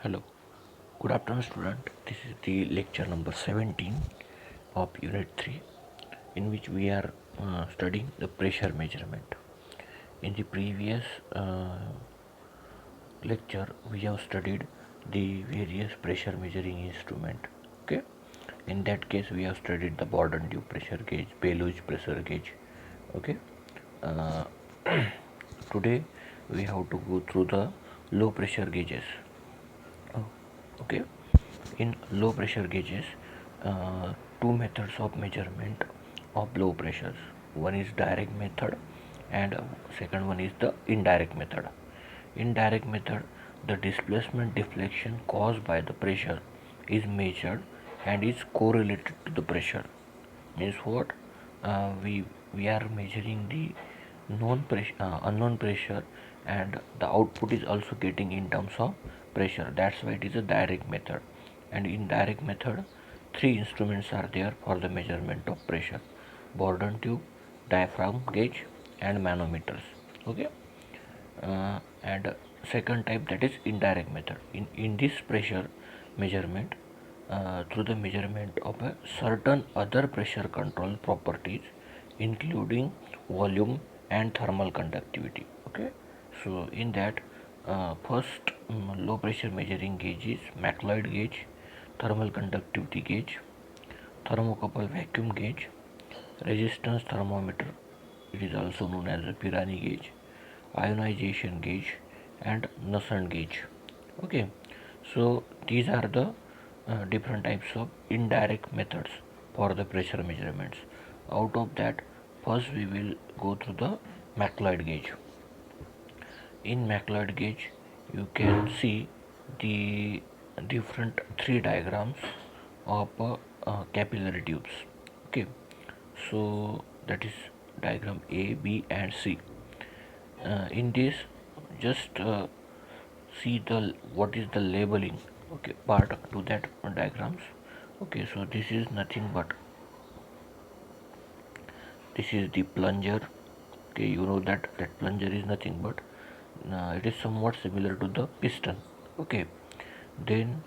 Hello, good afternoon, student. This is the lecture number 17 of Unit 3, in which we are studying the pressure measurement. In the previous lecture, we have studied the various pressure measuring instrument. Okay, in that case, we have studied the Borden tube pressure gauge, Beluge pressure gauge. Okay, uh, today we have to go through the low pressure gauges. Oh, okay. In low pressure gauges, two methods of measurement of low pressures. One is direct method, and second one is the indirect method. Indirect method, the displacement deflection caused by the pressure is measured and is correlated to the pressure. Means what? We are measuring the unknown pressure, and the output is also getting in terms of pressure. That's why it is a direct method. And in direct method, three instruments are there for the measurement of pressure: Borden tube, diaphragm gauge, and manometers. Okay. And second type, that is indirect method. In this pressure measurement, through the measurement of a certain other pressure control properties, including volume and thermal conductivity. Okay, so in that, first low pressure measuring gauge is McLeod gauge, thermal conductivity gauge, thermocouple vacuum gauge, resistance thermometer, it is also known as a Pirani gauge, ionization gauge, and Nusselt gauge. Okay, so these are the different types of indirect methods for the pressure measurements. Out of that, first we will go through the McLeod gauge. In McLeod gauge, you can see the different three diagrams of capillary tubes. Okay, so that is diagram A, B, and C. In this, just see the what is the labeling, okay, part to that diagrams. Okay, so this is nothing but this is the plunger. Okay, you know that plunger is nothing but it is somewhat similar to the piston. Okay, then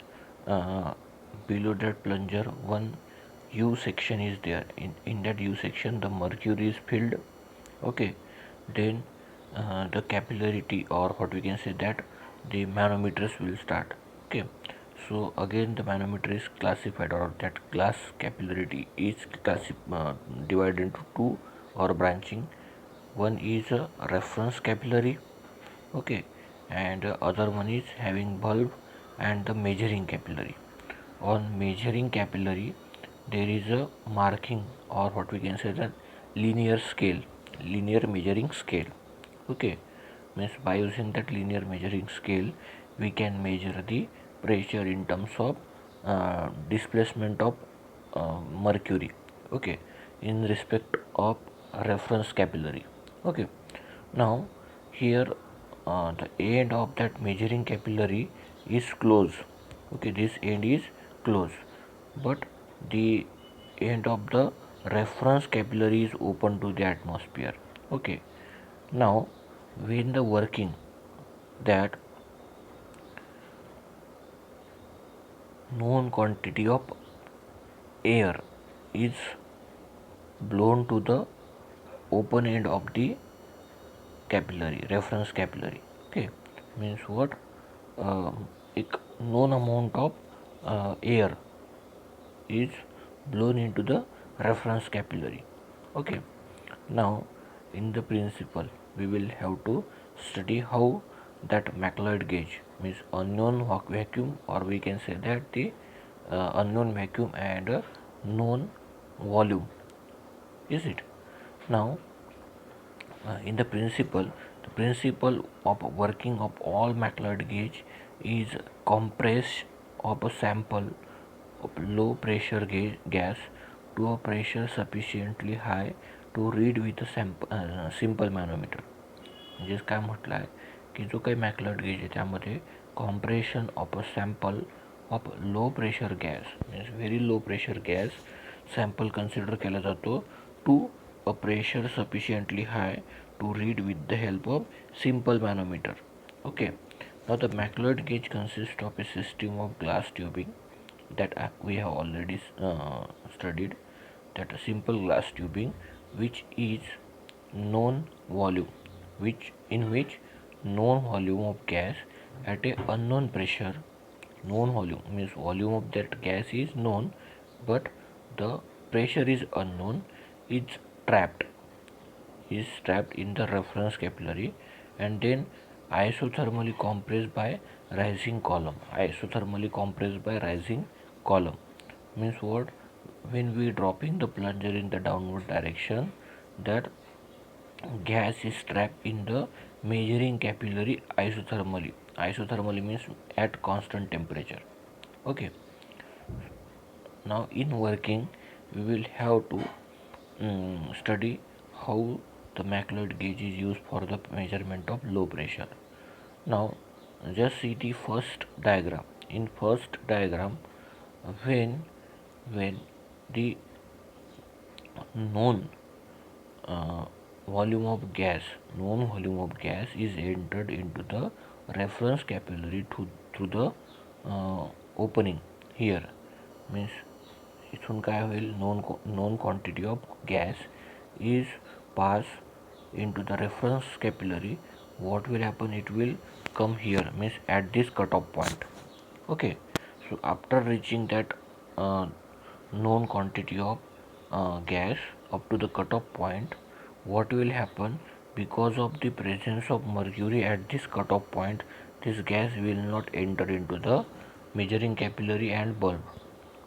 below that plunger, one U section is there. In that U section, the mercury is filled. Okay, then the capillarity, or what we can say, that the manometers will start. Okay, so again the manometer is classified, or that glass capillarity is divided into two or branching. One is a reference capillary, okay, and other one is having bulb and the measuring capillary. On measuring capillary, there is a marking, or what we can say, that linear scale, linear measuring scale. Okay, means by using that linear measuring scale, we can measure the pressure in terms of displacement of mercury. Okay, in respect of reference capillary. Okay, now here the end of that measuring capillary is closed. Okay, this end is closed, but the end of the reference capillary is open to the atmosphere. Okay, now when the working, that known quantity of air is blown to the open end of the capillary, reference capillary. Okay, means what? uh, a known amount of air is blown into the reference capillary. Okay, now in the principle, we will have to study how that McLeod gauge, means unknown vacuum, or we can say that the unknown vacuum and known volume, is it? Now in the principle of working of all McLeod gauge is compress of a sample of low pressure gas to a pressure sufficiently high to read with a simple manometer. म्हणजेच काय म्हटलं आहे की जो काही मॅकलॉड gauge आहे त्यामध्ये compression of a sample of low pressure gas, means very low pressure gas sample consider केला जातो to a pressure sufficiently high to read with the help of simple manometer. Okay, Now the macleod gauge consists of a system of glass tubing that we have already studied, that a simple glass tubing which is known volume, which known volume of gas at a unknown pressure. Known volume means volume of that gas is known, but the pressure is unknown. It's trapped is trapped in the reference capillary and then isothermally compressed by rising column. Isothermally compressed by rising column means what? When we dropping the plunger in the downward direction, that gas is trapped in the measuring capillary isothermally. Isothermally means at constant temperature. Okay. Now in working, we will have to study how the macleod gauge is used for the measurement of low pressure. Now just see the first diagram. In first diagram, when the known uh, known volume of gas is entered into the reference capillary through the opening here, means इथून काय होईल, known quantity of gas is passed into the reference capillary. What will happen? It will come here, means at this cutoff point. Okay, so after reaching that known quantity of gas up to the cutoff point, what will happen? Because of the presence of mercury at this cutoff point, this gas will not enter into the measuring capillary and bulb.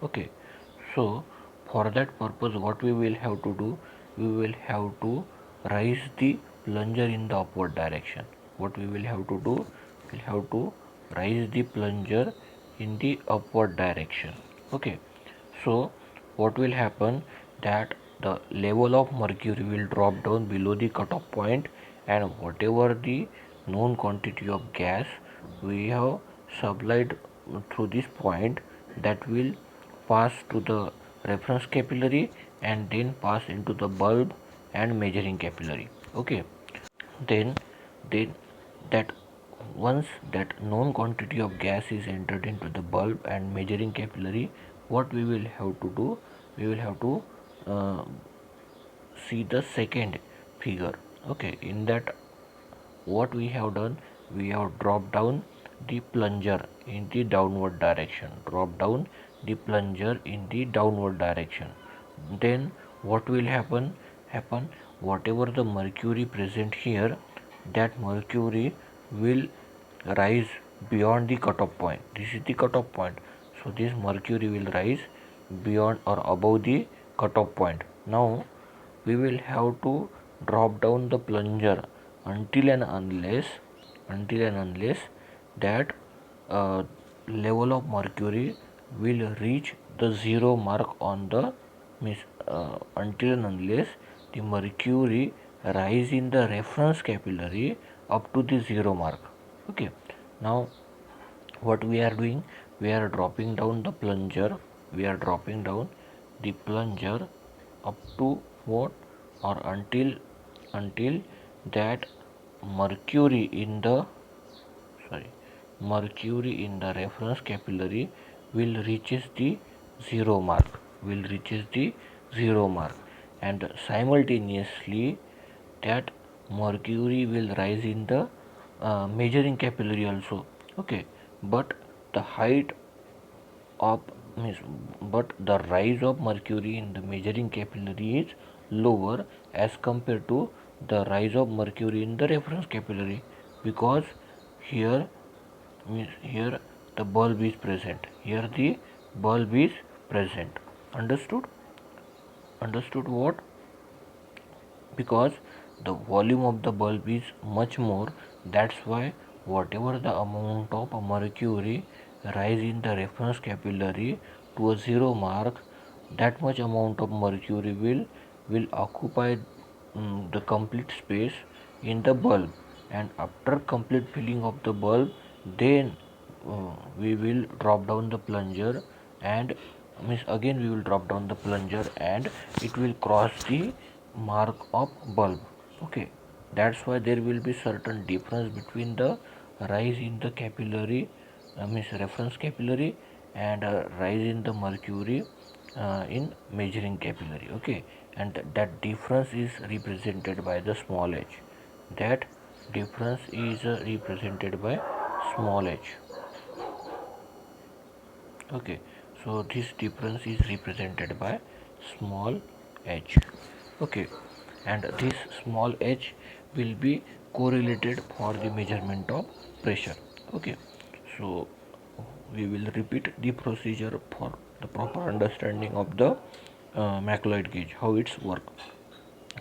Okay, so for that purpose, what we will have to do, we will have to raise the plunger in the upward direction. What we will have to do, we will have to raise the plunger in the upward direction. Okay, so what will happen, that the level of mercury will drop down below the cutoff point, and whatever the known quantity of gas we have supplied through this point, that will pass to the reference capillary and then pass into the bulb and measuring capillary. Okay, then then that once that known quantity of gas is entered into the bulb and measuring capillary, what we will have to do, we will have to uh, see the second figure. Okay, in that what we have done, we have dropped down the plunger in the downward direction, drop down the plunger in the downward direction. Then what will happen, whatever the mercury present here, that mercury will rise beyond the cutoff point. This is the cutoff point, so this mercury will rise beyond or above the cutoff point. Now we will have to drop down the plunger until and unless that level of mercury will reach the zero mark on the, means until and unless the mercury rise in the reference capillary up to the zero mark. Okay, now what we are doing, we are dropping down the plunger, we are dropping down the plunger up to what, or until that mercury in the mercury in the reference capillary will reaches the zero mark, and simultaneously that mercury will rise in the measuring capillary also. Okay, but the height of, means but the rise of mercury in the measuring capillary is lower as compared to the rise of mercury in the reference capillary, because here, means here the bulb is present, here the bulb is present. Understood what? Because the volume of the bulb is much more, that's why whatever the amount of mercury rise in the reference capillary to a zero mark, that much amount of mercury will occupy the complete space in the bulb, and after complete filling of the bulb, then we will drop down the plunger, and means again we will drop down the plunger and it will cross the mark of bulb. Okay, that's why there will be certain difference between the rise in the capillary, means reference capillary, and rise in the mercury in measuring capillary. Okay, and that difference is represented by the small h. That difference is represented by small h. Okay, so this difference is represented by small h. Okay, and this small h will be correlated for the measurement of pressure. Okay, so we will repeat the procedure for the proper understanding of the macleod gauge, how it's work.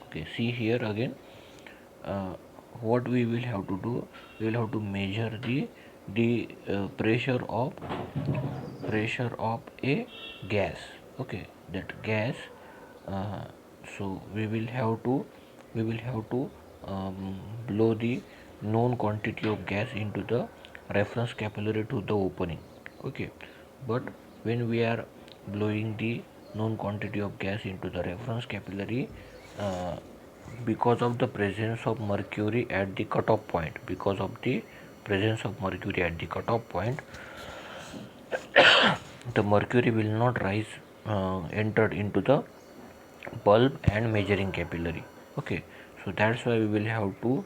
Okay, see here again, uh, what we will have to do, we will have to measure the pressure of a gas. Okay, that gas, uh, so we will have to blow the known quantity of gas into the reference capillary to the opening. Okay, but when we are blowing the known quantity of gas into the reference capillary, uh, because of the presence of mercury at the cutoff point, because of the presence of mercury at the cutoff point, the mercury will not rise entered into the bulb and measuring capillary. Okay, so that's why we will have to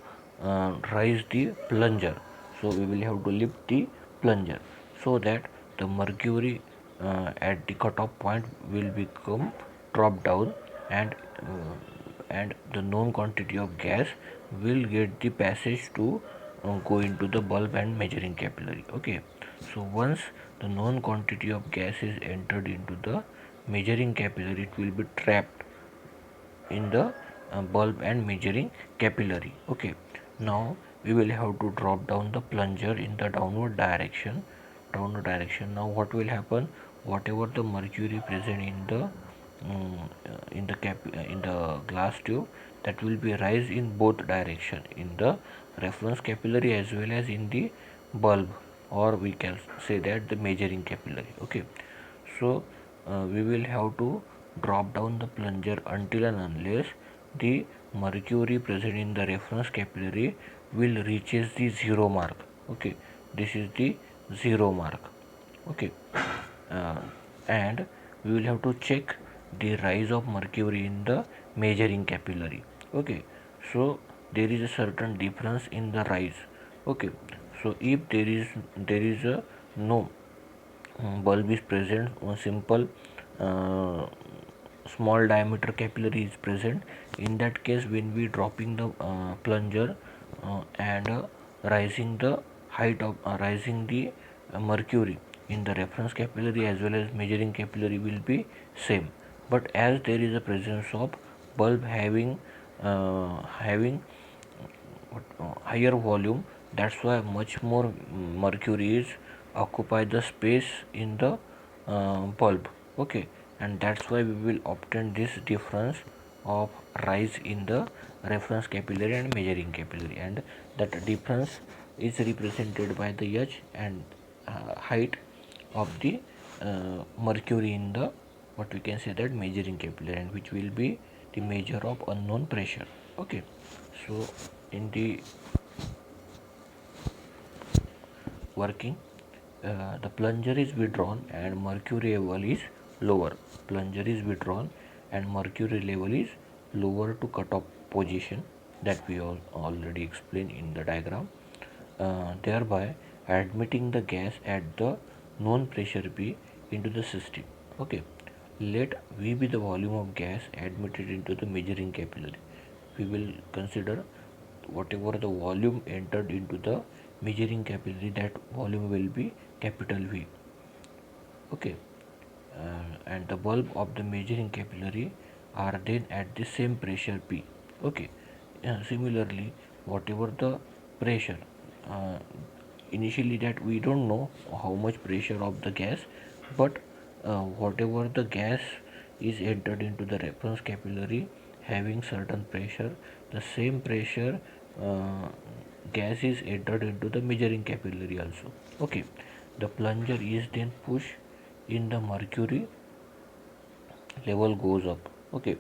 raise the plunger. So we will have to lift the plunger so that the mercury at the cutoff point will become dropped down, and the known quantity of gas will get the passage to go into the bulb and measuring capillary. Okay, so once the known quantity of gas is entered into the measuring capillary, it will be trapped in the bulb and measuring capillary. Okay, now we will have to drop down the plunger in the downward direction. Now what will happen, whatever the mercury present in the glass tube, that will be rise in both direction, in the reference capillary as well as in the bulb, or we can say that the measuring capillary. Okay, so we will have to drop down the plunger until and unless the mercury present in the reference capillary will reaches the zero mark. Okay, this is the zero mark. Okay, uh, and we will have to check the rise of mercury in the measuring capillary. Okay, so there is a certain difference in the rise. Okay, so if there is a no bulb is present, one simple uh, small diameter capillary is present, in that case when we dropping the plunger and rising the height of rising the mercury in the reference capillary as well as measuring capillary will be same. But as there is a presence of bulb having higher volume, that's why much more mercury is occupy the space in the bulb. Okay, and that's why we will obtain this difference of rise in the reference capillary and measuring capillary, and that difference is represented by the h and height of the mercury in the, what we can say, that measuring capillary, and which will be the measure of unknown pressure. Okay, so in the working, the plunger is withdrawn and mercury level is lower. Plunger is withdrawn and mercury level is lower to cutoff position, that we already explained in the diagram, thereby admitting the gas at the known pressure P into the system. Okay, let V be the volume of gas admitted into the measuring capillary. We will consider whatever the volume entered into the measuring capillary, that volume will be capital V. Okay, and the bulb of the measuring capillary are then at the same pressure P. Okay, similarly, whatever the pressure, uh, initially that we don't know how much pressure of the gas, but whatever the gas is entered into the reference capillary having certain pressure, the same pressure uh, gas is entered into the measuring capillary also. Okay, the plunger is then pushed in, the mercury level goes up. Okay,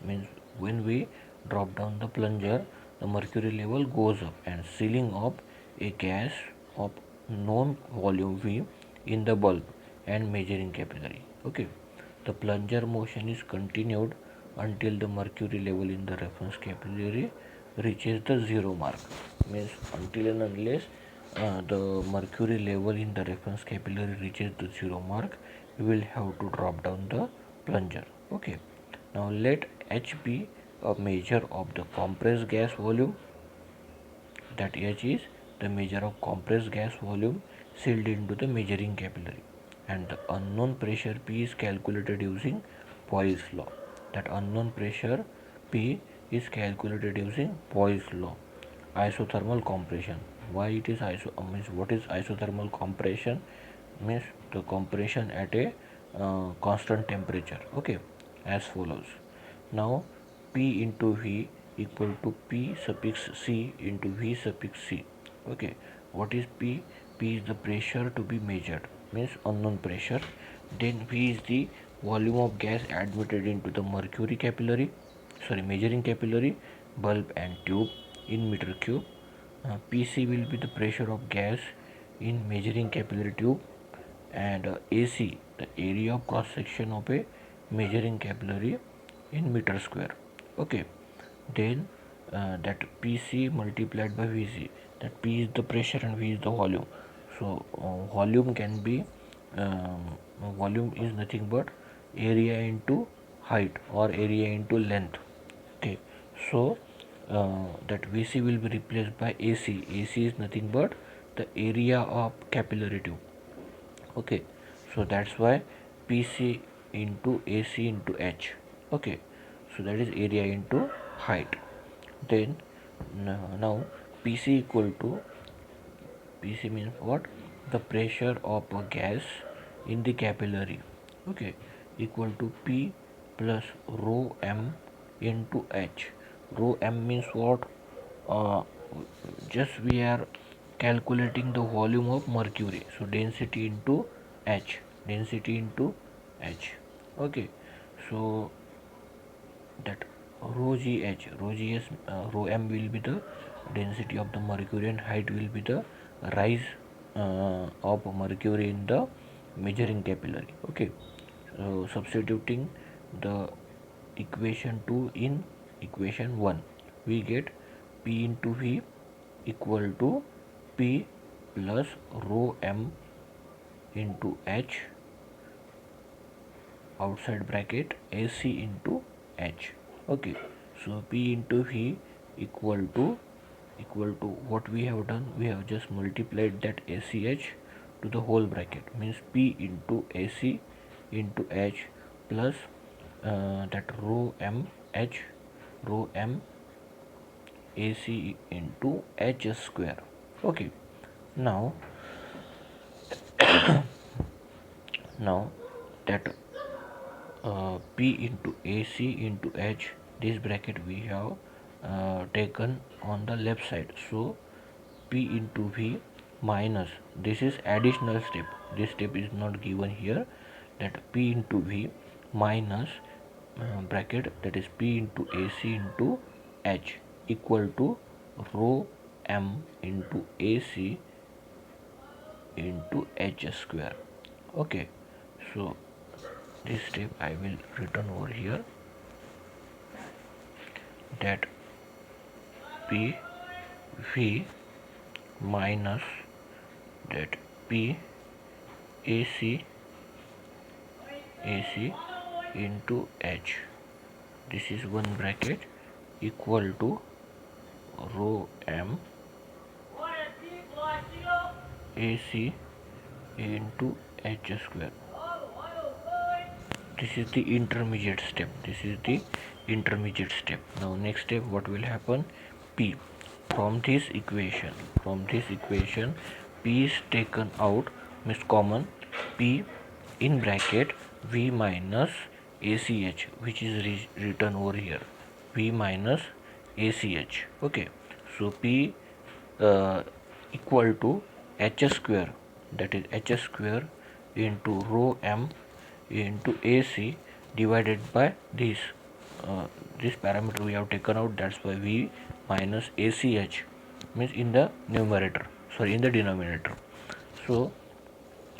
means when we drop down the plunger, the mercury level goes up, and sealing of a gas of known volume V in the bulb and measuring capillary. Okay, the plunger motion is continued until the mercury level in the reference capillary reaches the zero mark. Means until and unless the mercury level in the reference capillary reaches the zero mark, we will have to drop down the plunger. Okay, now let H be a measure of the compressed gas volume, that H is the measure of compressed gas volume sealed into the measuring capillary, and the unknown pressure P is calculated using Pois's law. That unknown pressure P is calculated using Pois's law. Isothermal compression. Why it is means what is isothermal compression? Means the compression at a constant temperature. Okay, as follows. Now P into V equal to P suffix C into V suffix C. Okay, what is P? P is the pressure to be measured, means unknown pressure. Then V is the volume of gas admitted into the mercury capillary, measuring capillary, bulb and tube in meter cube. PC will be the pressure of gas in measuring capillary tube, and AC the area of cross section of a measuring capillary in meter square. Okay, then that PC multiplied by VC, that P is the pressure and V is the volume. So volume can be volume is nothing but area into height or area into length. Okay, so that VC will be replaced by AC. AC is nothing but the area of capillary tube. Okay, so that's why PC into AC into H. Okay, so that is area into height. Then now PC equal to, PC means what? The pressure of a gas in the capillary. Okay, equal to P plus rho m into H. Rho m means what? Uh, just we are calculating the volume of mercury. So density into H. Density into H. Okay, so that rho gh, rho m will be the density of the mercury and height will be the rise of mercury in the measuring capillary. Okay, so substituting the equation 2 in equation 1, we get P into V equal to P plus rho m into H outside bracket AC into H. Okay, so P into V equal to what we have done, we have just multiplied that ACH to the whole bracket, means P into AC into H plus that rho m H, rho m AC into H square. Okay, now now that P into AC into H, this bracket we have taken on the left side. So P into V minus, this is additional step, this step is not given here, that P into V minus bracket, that is P into AC into H equal to rho m into AC into H square. Okay, so this step I will written over here, that P V minus that P AC into H, this is one bracket, equal to rho m AC into H square. This is the intermediate step, now next step what will happen, P from this equation, P is taken out, means common, P in bracket V minus ACH, which is written over here, V minus ACH. Okay, so P equal to H square, that is H square into rho m into AC divided by this parameter we have taken out, that's why V minus ACH, means in the numerator. sorry, in the denominator. So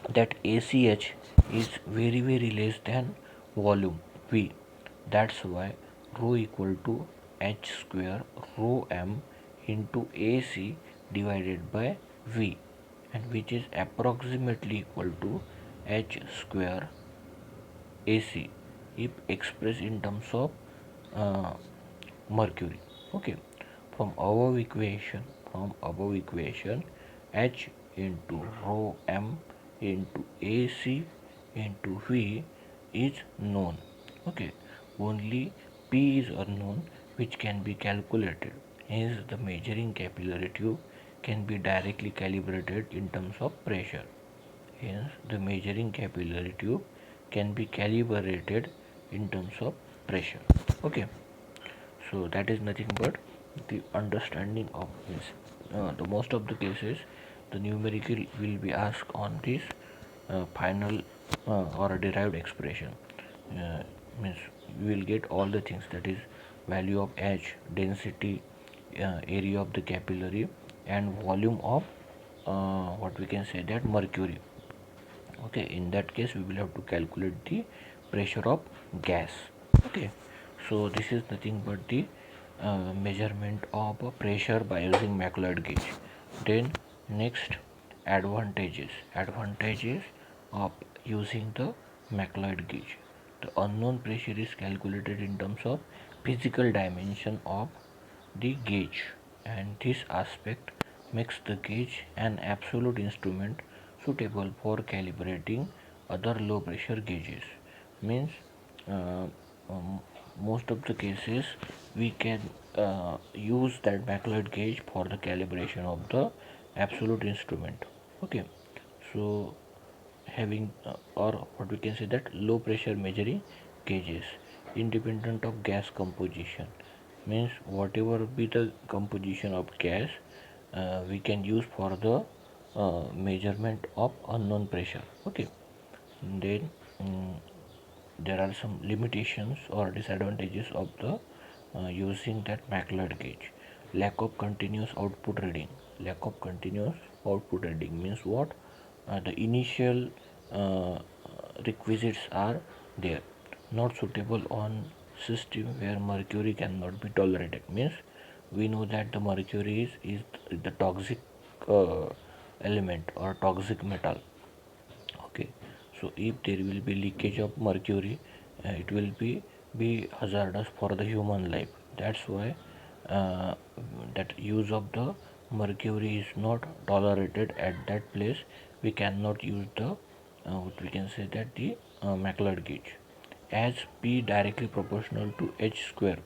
that ACH is very less than volume V. That's why rho equal to H square rho m into AC divided by V, and which is approximately equal to H square AC if expressed in terms of uh, mercury. Okay, from above equation, H into rho m into AC into V is known. Okay, only P is unknown, which can be calculated. Hence, the measuring capillary tube can be directly calibrated in terms of pressure. Hence, the measuring capillary tube can be calibrated in terms of pressure. Okay, so that is nothing but the understanding of this. The most of the cases, the numerical will be asked on this final or a derived expression. Means we will get all the things, that is value of H, density, area of the capillary, and volume of what we can say that mercury. Okay, in that case we will have to calculate the pressure of gas. Okay, so this is nothing but the measurement of pressure by using Macleod gauge. Then next, advantages of using the Macleod gauge. The unknown pressure is calculated in terms of physical dimension of the gauge, and this aspect makes the gauge an absolute instrument suitable for calibrating other low pressure gauges. Means uh, um, most of the cases we can use that Macleod gauge for the calibration of the absolute instrument. Okay, so having or what we can say that low pressure measuring gauges independent of gas composition, means whatever be the composition of gas, we can use for the measurement of unknown pressure. Okay, then there are some limitations or disadvantages of the using that Macleod gauge. Lack of continuous output reading. Lack of continuous output reading means what? The initial uh, requisites are there, not suitable on system where mercury cannot be tolerated. Means we know that the mercury is the toxic uh, element or toxic metal. Okay, so if there will be leakage of mercury, it will be hazardous for the human life. That's why uh, that use of the mercury is not tolerated at that place. We cannot use the what we can say that the Macleod gauge, as P directly proportional to H square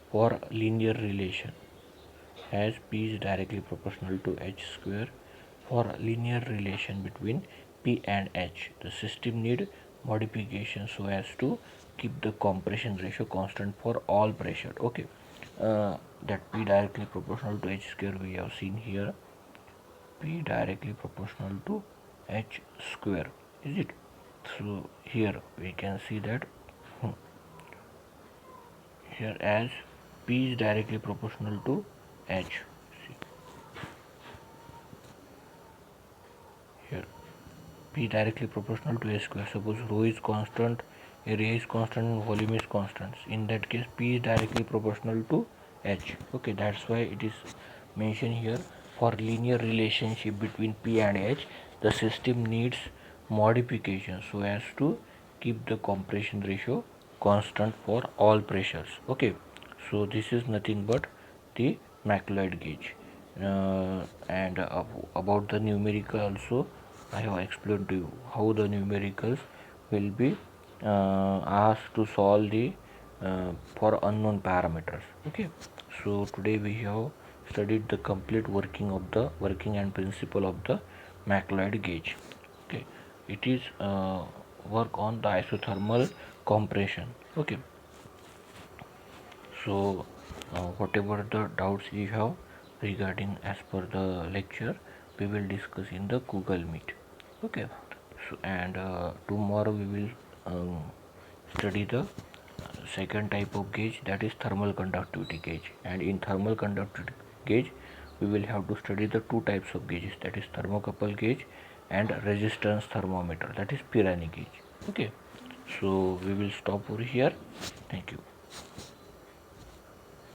for linear relation, as P is directly proportional to H square for linear relation between P and H. The system need modification so as to keep the compression ratio constant for all pressure. Okay, that P directly proportional to H square we have seen here. P directly proportional to H square, is it? So here we can see that here as P is directly proportional to H. See here, P directly proportional to A square. Suppose rho is constant, area is constant, and volume is constant. In that case, P is directly proportional to H. Okay, that's why it is mentioned here. For linear relationship between P and H, the system needs modification so as to keep the compression ratio constant for all pressures. Okay, so this is nothing but the Macleod gauge. And about the numerical also, I have explained to you how the numericals will be asked to solve the for unknown parameters. Okay, so today we have studied the complete working and principle of the Macleod gauge. Okay, it is work on the isothermal compression. Okay, so whatever the doubts you have regarding as per the lecture, we will discuss in the Google Meet. Okay, so and tomorrow we will study the second type of gauge, that is thermal conductivity gauge. And in thermal conductivity gauge we will have to study the two types of gauges, that is thermocouple gauge and resistance thermometer, that is Pirani gauge. Okay, so we will stop over here. Thank you.